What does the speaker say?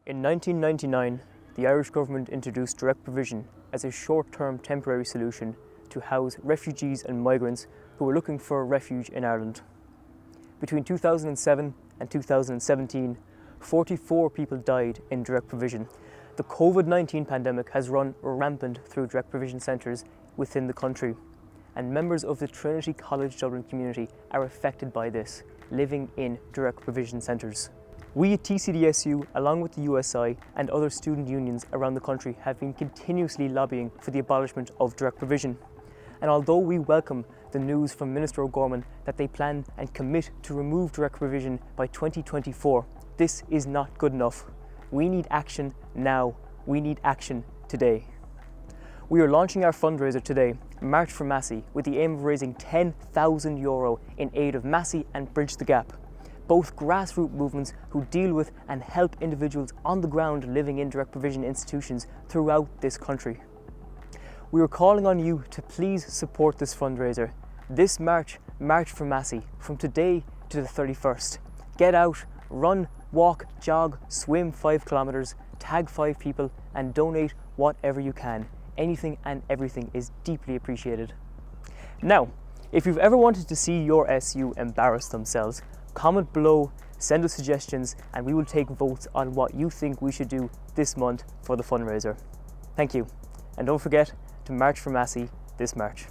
In 1999, the Irish government introduced direct provision as a short-term temporary solution to house refugees and migrants who were looking for refuge in Ireland. Between 2007 and 2017, 44 people died in direct provision. The COVID-19 pandemic has run rampant through direct provision centres within the country, and members of the Trinity College Dublin community are affected by this, living in direct provision centres. We at TCDSU, along with the USI and other student unions around the country, have been continuously lobbying for the abolishment of direct provision. And although we welcome the news from Minister O'Gorman that they plan and commit to remove direct provision by 2024, this is not good enough. We need action now. We need action today. We are launching our fundraiser today, March for Masi, with the aim of raising €10,000 in aid of Masi and Bridge the Gap, both grassroots movements who deal with and help individuals on the ground living in direct provision institutions throughout this country. We are calling on you to please support this fundraiser. This March for Masi, from today to the 31st. Get out, run, walk, jog, swim 5 kilometres, tag 5 people and donate whatever you can. Anything and everything is deeply appreciated. Now, if you've ever wanted to see your SU embarrass themselves, comment below, send us suggestions, and we will take votes on what you think we should do this month for the fundraiser. Thank you, and don't forget to march for Masi this March.